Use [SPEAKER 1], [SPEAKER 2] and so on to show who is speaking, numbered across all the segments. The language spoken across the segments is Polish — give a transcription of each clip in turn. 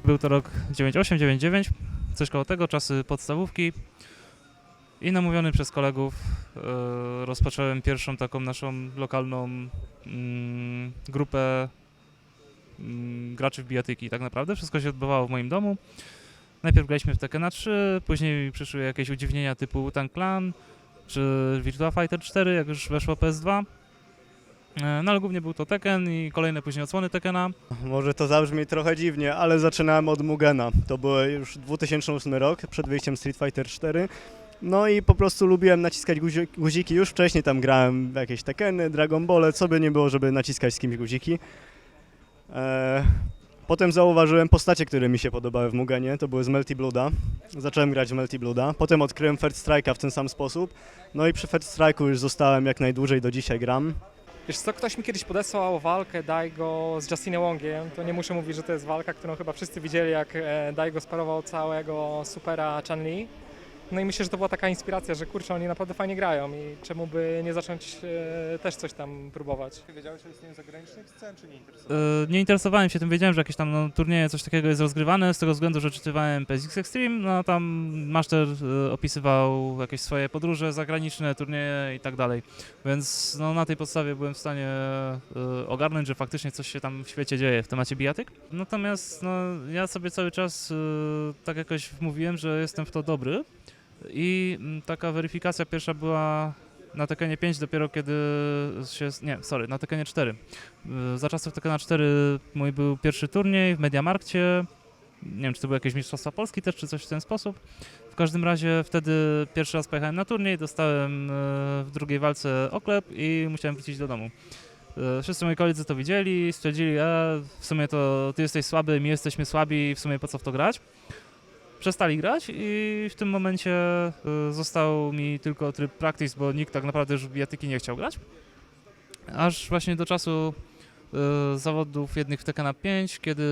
[SPEAKER 1] Był to rok 98, 99, coś koło tego, czasy podstawówki. I namówiony przez kolegów rozpocząłem pierwszą taką naszą lokalną grupę graczy w bijatyki. Tak naprawdę wszystko się odbywało w moim domu. Najpierw graliśmy w Tekkena 3, później przyszły jakieś udziwnienia typu Wu-Tang Clan czy Virtua Fighter 4, jak już weszło PS2. No ale głównie był to Tekken i kolejne później odsłony Tekkena.
[SPEAKER 2] Może to zabrzmi trochę dziwnie, ale zaczynałem od Mugena. To był już 2008 rok, przed wyjściem Street Fighter 4. No i po prostu lubiłem naciskać guziki. Już wcześniej tam grałem w jakieś Tekkeny, Dragon Ball, co by nie było, żeby naciskać z kimś guziki. Potem zauważyłem postacie, które mi się podobały w Mugenie. To były z Melty Blooda. Zacząłem grać w Melty Blooda. Potem odkryłem First Strike'a w ten sam sposób. No i przy First Strike'u już zostałem jak najdłużej, do dzisiaj gram.
[SPEAKER 3] Wiesz co, ktoś mi kiedyś podesłał walkę Daigo z Justinem Wongiem, to nie muszę mówić, że to jest walka, którą chyba wszyscy widzieli, jak Daigo sparował całego supera Chun-Li. No i myślę, że to była taka inspiracja, że kurczę, oni naprawdę fajnie grają i czemu by nie zacząć też coś tam próbować.
[SPEAKER 4] Wiedziałeś o istnieniu zagranicznych scen, czy nie interesowałeś?
[SPEAKER 1] Nie interesowałem się tym, wiedziałem, że jakieś tam turnieje, coś takiego jest rozgrywane, z tego względu, że czytywałem PSX Extreme, no tam Master opisywał jakieś swoje podróże zagraniczne, turnieje i tak dalej, więc no, na tej podstawie byłem w stanie ogarnąć, że faktycznie coś się tam w świecie dzieje w temacie bijatyk. Natomiast no, ja sobie cały czas tak jakoś mówiłem, że jestem w to dobry i taka weryfikacja pierwsza była na Tekkenie 5 dopiero kiedy na Tekkenie 4. Za czasów Tekkena 4 mój był pierwszy turniej w Mediamarkcie. Nie wiem, czy to były jakieś Mistrzostwa Polski też, czy coś w ten sposób. W każdym razie wtedy pierwszy raz pojechałem na turniej, dostałem w drugiej walce oklep i musiałem wrócić do domu. Wszyscy moi koledzy to widzieli, stwierdzili, w sumie to ty jesteś słaby, my jesteśmy słabi, w sumie po co w to grać. Przestali grać i w tym momencie został mi tylko tryb practice, bo nikt tak naprawdę już w bijatyki nie chciał grać. Aż właśnie do czasu zawodów jednych w Tekkena 5, kiedy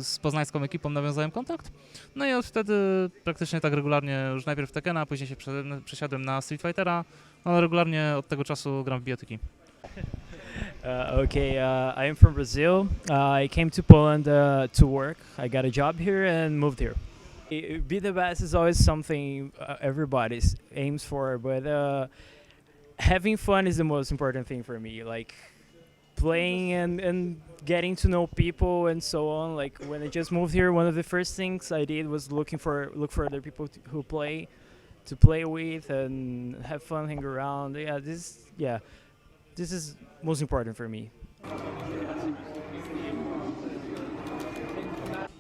[SPEAKER 1] z poznańską ekipą nawiązałem kontakt. No i od wtedy praktycznie tak regularnie, już najpierw w Tekkena, później się przesiadłem na Street Fightera, no regularnie od tego czu gram w bijatyki.
[SPEAKER 5] I'm from Brazil. I came to Poland to work. I got a job here and moved here. Be the best is always something everybody aims for, but having fun is the most important thing for me. Like playing and getting to know people and so on. Like when I just moved here, one of the first things I did was look for other people who play, to play with and have fun, hang around. This is most important for me.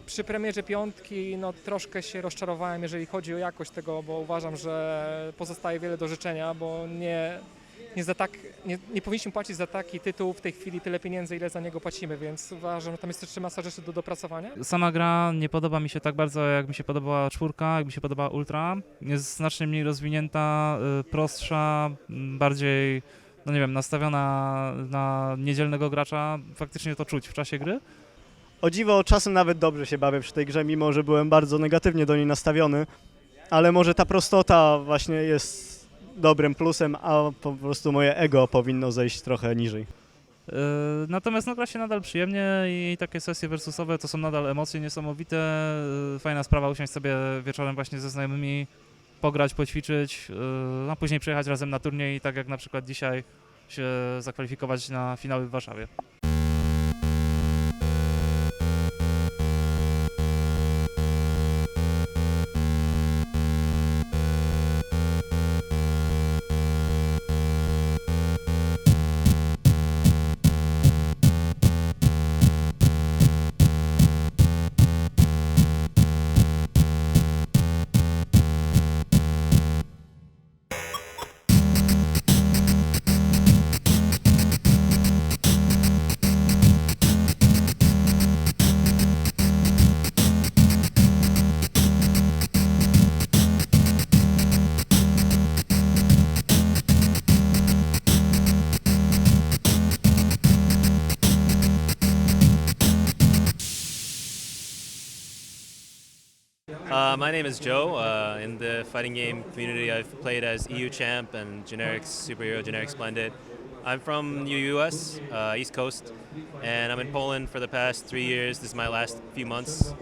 [SPEAKER 3] Przy premierze piątki no, troszkę się rozczarowałem, jeżeli chodzi o jakość tego, bo uważam, że pozostaje wiele do życzenia, bo nie powinniśmy płacić za taki tytuł w tej chwili tyle pieniędzy, ile za niego płacimy, więc uważam, że tam jest jeszcze masa rzeczy do dopracowania.
[SPEAKER 1] Sama gra nie podoba mi się tak bardzo, jak mi się podobała 4, jak mi się podobała Ultra. Jest znacznie mniej rozwinięta, prostsza, bardziej, no nie wiem, nastawiona na niedzielnego gracza. Faktycznie to czuć w czasie gry.
[SPEAKER 2] O dziwo, czasem nawet dobrze się bawię przy tej grze, mimo że byłem bardzo negatywnie do niej nastawiony, ale może ta prostota właśnie jest dobrym plusem, a po prostu moje ego powinno zejść trochę niżej.
[SPEAKER 1] Natomiast no, gra się nadal przyjemnie i takie sesje versusowe to są nadal emocje niesamowite. Fajna sprawa usiąść sobie wieczorem właśnie ze znajomymi, pograć, poćwiczyć, a później przyjechać razem na turniej, tak jak na przykład dzisiaj się zakwalifikować na finały w Warszawie.
[SPEAKER 6] My name is Joe. In the fighting game community, I've played as EU Champ and Generics Superhero, Generic Splendid. I'm from the US, East Coast, and I'm in Poland for the past 3 years. This is my last few months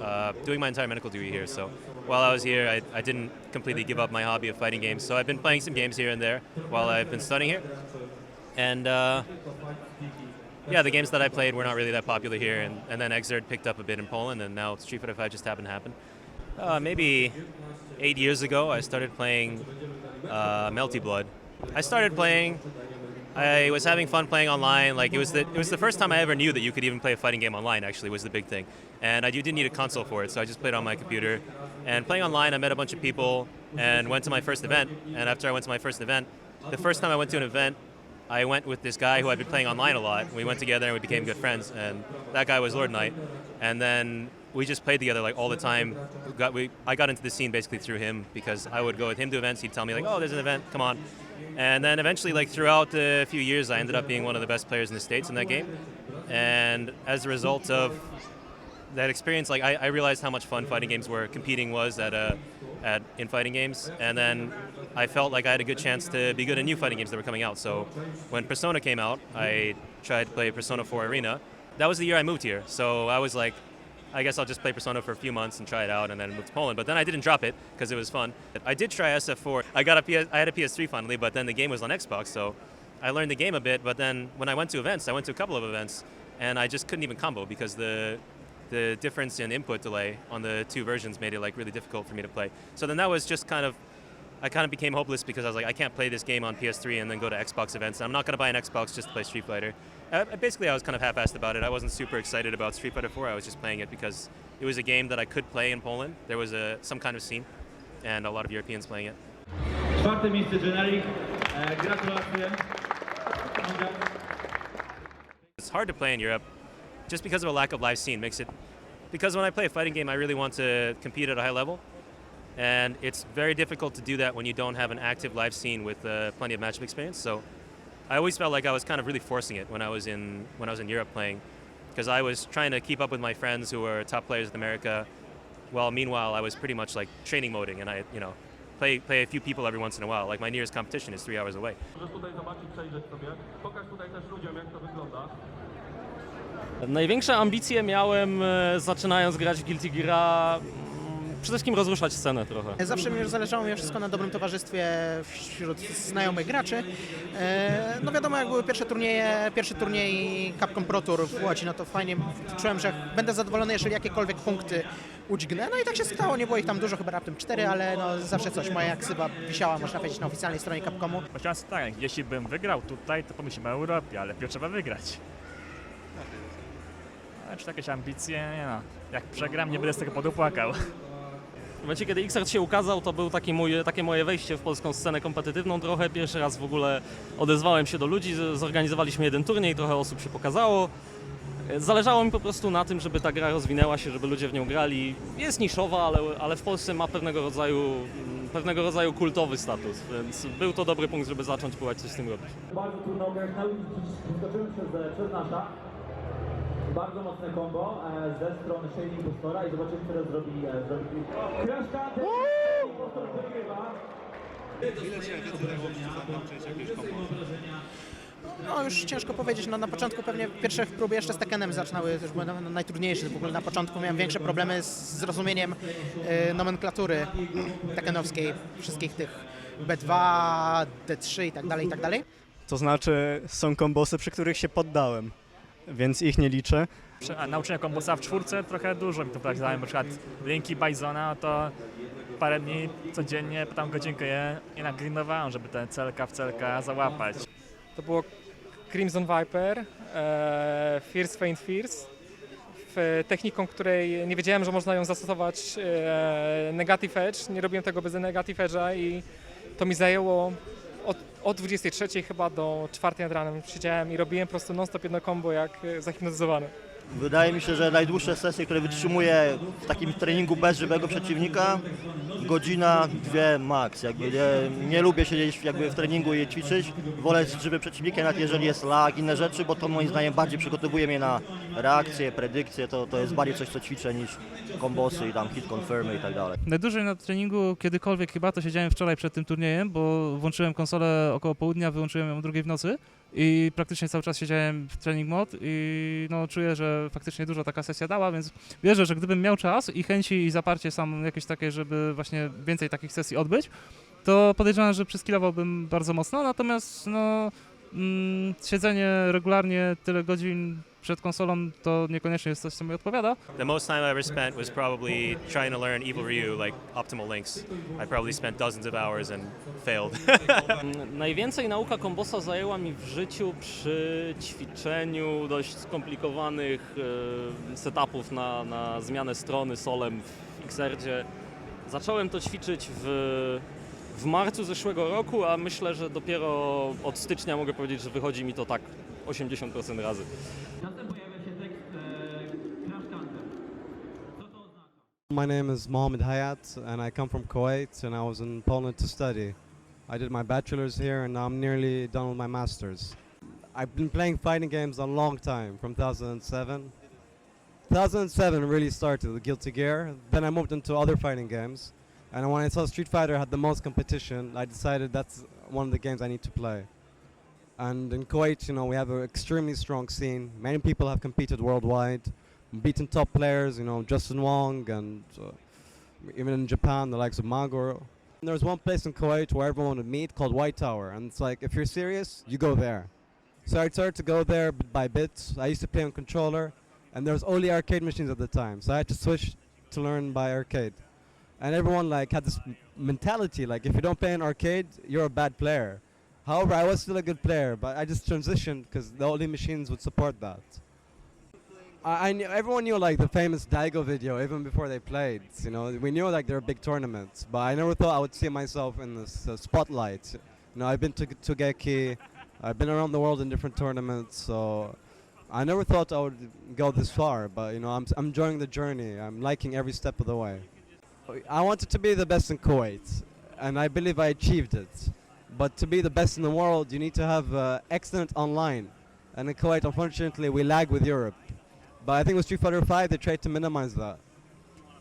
[SPEAKER 6] doing my entire medical degree here. So while I was here, I didn't completely give up my hobby of fighting games. So I've been playing some games here and there while I've been studying here. And yeah, the games that I played were not really that popular here. And then Xrd picked up a bit in Poland, and now Street Fighter V just happened to happen. Maybe 8 years ago, I started playing Melty Blood. I started playing. I was having fun playing online. Like it was the first time I ever knew that you could even play a fighting game online. Actually, was the big thing, and you didn't need a console for it, so I just played on my computer. And playing online, I met a bunch of people and went to my first event. And after I went to my first event, the first time I went to an event, I went with this guy who I'd been playing online a lot. We went together and we became good friends. And that guy was Lord Knight. And then we just played together like all the time. I got into the scene basically through him because I would go with him to events. He'd tell me like, oh, there's an event, come on. And then eventually, like throughout a few years, I ended up being one of the best players in the States in that game. And as a result of that experience, like I realized how much fun fighting games were, competing was in fighting games. And then I felt like I had a good chance to be good in new fighting games that were coming out. So when Persona came out, I tried to play Persona 4 Arena. That was the year I moved here. So I was like, I guess I'll just play Persona for a few months and try it out and then move to Poland. But then I didn't drop it because it was fun. I did try SF4. I had a PS3 finally, but then the game was on Xbox, so I learned the game a bit. But then when I went to events, I went to a couple of events, and I just couldn't even combo because the difference in input delay on the two versions made it like really difficult for me to play. So then that was just I kind of became hopeless because I was like, I can't play this game on PS3 and then go to Xbox events. I'm not going to buy an Xbox just to play Street Fighter. Basically, I was kind of half-assed about it. I wasn't super excited about Street Fighter 4. I was just playing it because it was a game that I could play in Poland. There was some kind of scene, and a lot of Europeans playing it.
[SPEAKER 7] Czwarte miejsce Generic. Gratulacje.
[SPEAKER 6] It's hard to play in Europe just because of a lack of live scene. Because when I play a fighting game, I really want to compete at a high level. And it's very difficult to do that when you don't have an active live scene with plenty of matchup experience. So I always felt like I was kind of really forcing it when I was in Europe playing, because I was trying to keep up with my friends who were top players in America, while meanwhile I was pretty much like training moding, and I play a few people every once in a while. Like my nearest competition is 3 hours away.
[SPEAKER 7] Możesz tutaj zobaczyć, przejrzeć sobie. Pokaż tutaj też ludziom, jak to wygląda.
[SPEAKER 8] Największe ambicje miałem zaczynając grać w Guilty Geara, przede wszystkim rozruszać scenę trochę.
[SPEAKER 9] Zawsze mi zależało mimo wszystko na dobrym towarzystwie wśród znajomych graczy. No wiadomo, jak były pierwszy turniej Capcom Pro Tour w Łodzi, no to fajnie czułem, że będę zadowolony, jeżeli jakiekolwiek punkty udźgnę. No i tak się stało, nie było ich tam dużo, chyba raptem 4, ale no zawsze coś, moja ksywa wisiała, można powiedzieć, na oficjalnej stronie Capcomu.
[SPEAKER 10] Myślałem sobie tak, jeśli bym wygrał tutaj, to pomyślimy o Europie, ale najpierw trzeba wygrać. Ale czy jakieś ambicje? Nie no. Jak przegram, nie będę z tego powodu płakał.
[SPEAKER 8] W momencie, kiedy Xrd się ukazał, to był takie moje wejście w polską scenę kompetytywną trochę. Pierwszy raz w ogóle odezwałem się do ludzi, zorganizowaliśmy jeden turniej, trochę osób się pokazało. Zależało mi po prostu na tym, żeby ta gra rozwinęła się, żeby ludzie w nią grali. Jest niszowa, ale w Polsce ma pewnego rodzaju kultowy status, więc był to dobry punkt, żeby zacząć próbować coś z tym robić.
[SPEAKER 7] Bardzo trudno grać na ludzi, przeskoczyłem przez nasza. Bardzo mocne combo ze strony Shady Impostora i zobaczymy, co teraz zrobi Crash Cut. Impostor wygrywa.
[SPEAKER 9] No już ciężko powiedzieć, no na początku pewnie pierwsze próby jeszcze z Tekkenem zaczynały, też były najtrudniejsze, w ogóle na początku miałem większe problemy z zrozumieniem nomenklatury tekkenowskiej, wszystkich tych B2, D3 i tak dalej, i tak dalej.
[SPEAKER 2] To znaczy, są kombosy, przy których się poddałem, więc ich nie liczę.
[SPEAKER 10] Nauczenia kombosa w 4 trochę dużo mi to pokazałem, na przykład linki Bisona, to parę dni codziennie, potem godzinkę je nagrindowałem, żeby ten celka w celka załapać.
[SPEAKER 3] To było Crimson Viper, Fierce Feint Fierce, techniką, której nie wiedziałem, że można ją zastosować Negative Edge. Nie robiłem tego bez Negative Edge'a i to mi zajęło od 23 chyba do 4 nad ranem. Siedziałem i robiłem po prostu non-stop jedno combo jak zahipnotyzowany.
[SPEAKER 11] Wydaje mi się, że najdłuższe sesje, które wytrzymuję w takim treningu bez żywego przeciwnika, godzina, 2 max. Jakby nie lubię siedzieć jakby w treningu i ćwiczyć. Wolę z żywym przeciwnikiem, nawet jeżeli jest lag, inne rzeczy, bo to moim zdaniem bardziej przygotowuje mnie na reakcje, predykcje. To jest bardziej coś, co ćwiczę niż kombosy i tam hit confirmy i tak dalej.
[SPEAKER 1] Najdłużej na treningu kiedykolwiek chyba to siedziałem wczoraj przed tym turniejem, bo włączyłem konsolę około południa, wyłączyłem ją o 2 w nocy i praktycznie cały czas siedziałem w training mode i no czuję, że faktycznie dużo taka sesja dała, więc wierzę, że gdybym miał czas i chęci i zaparcie sam jakieś takie, żeby właśnie więcej takich sesji odbyć, to podejrzewam, że przyskilowałbym bardzo mocno, natomiast no siedzenie regularnie tyle godzin przed konsolą to niekoniecznie jest coś, co mi odpowiada.
[SPEAKER 6] The most time I ever spent was probably trying to learn Evil Ryu, like optimal links. I probably spent dozens of hours and failed.
[SPEAKER 8] Najwięcej nauka kombosa zajęła mi w życiu przy ćwiczeniu dość skomplikowanych setupów na zmianę strony solem w Xerdzie. Zacząłem to ćwiczyć w marcu zeszłego roku, a myślę, że dopiero od stycznia mogę powiedzieć, że wychodzi mi to tak 80% razy.
[SPEAKER 7] Następnie pojawia się tekst Crash Counter. Co to oznacza?
[SPEAKER 12] My name is Mohammed Hayat and I come from Kuwait and I was in Poland to study. I did my bachelor's here and now I'm nearly done with my master's. I've been playing fighting games a long time, from 2007. 2007 really started with Guilty Gear, then I moved into other fighting games. And when I saw Street Fighter had the most competition, I decided that's one of the games I need to play. And in Kuwait, you know, we have an extremely strong scene. Many people have competed worldwide, beaten top players, you know, Justin Wong, and even in Japan, the likes of Maguro. And there's one place in Kuwait where everyone would meet called White Tower, and it's like, if you're serious, you go there. So I started to go there bit by bit. I used to play on controller, and there was only arcade machines at the time, so I had to switch to learn by arcade. And everyone like had this mentality, like if you don't play an arcade, you're a bad player. However, I was still a good player, but I just transitioned because the only machines would support that. I knew, everyone knew like the famous Daigo video even before they played. You know, we knew like there were big tournaments, but I never thought I would see myself in this spotlight. You know, I've been to Togeki, I've been around the world in different tournaments, so I never thought I would go this far. But you know, I'm enjoying the journey. I'm liking every step of the way. I wanted to be the best in Kuwait, and I believe I achieved it. But to be the best in the world, you need to have excellent online. And in Kuwait, unfortunately, we lag with Europe. But I think with Street Fighter V, they tried to minimize that.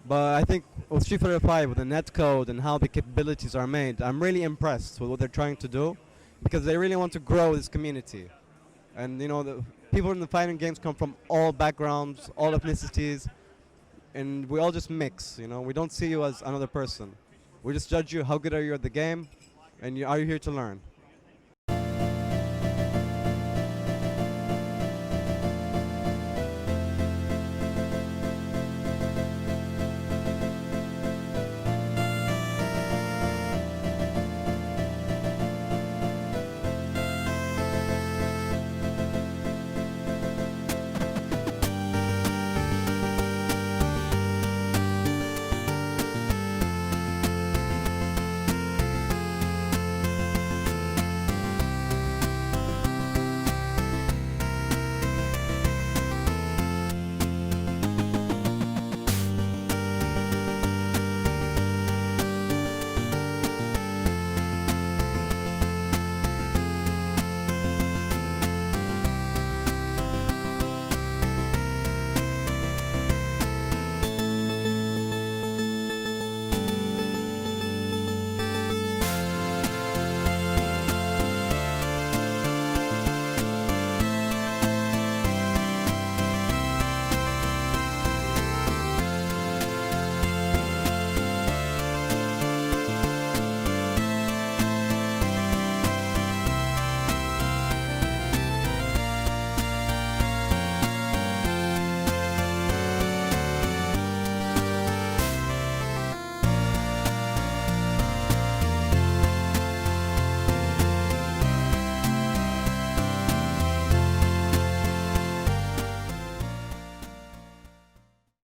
[SPEAKER 12] But I think with Street Fighter V, with the netcode and how the capabilities are made, I'm really impressed with what they're trying to do, because they really want to grow this community. And you know, the people in the fighting games come from all backgrounds, all ethnicities, and we all just mix, you know. We don't see you as another person. We just judge you, how good are you at the game, and are you here to learn.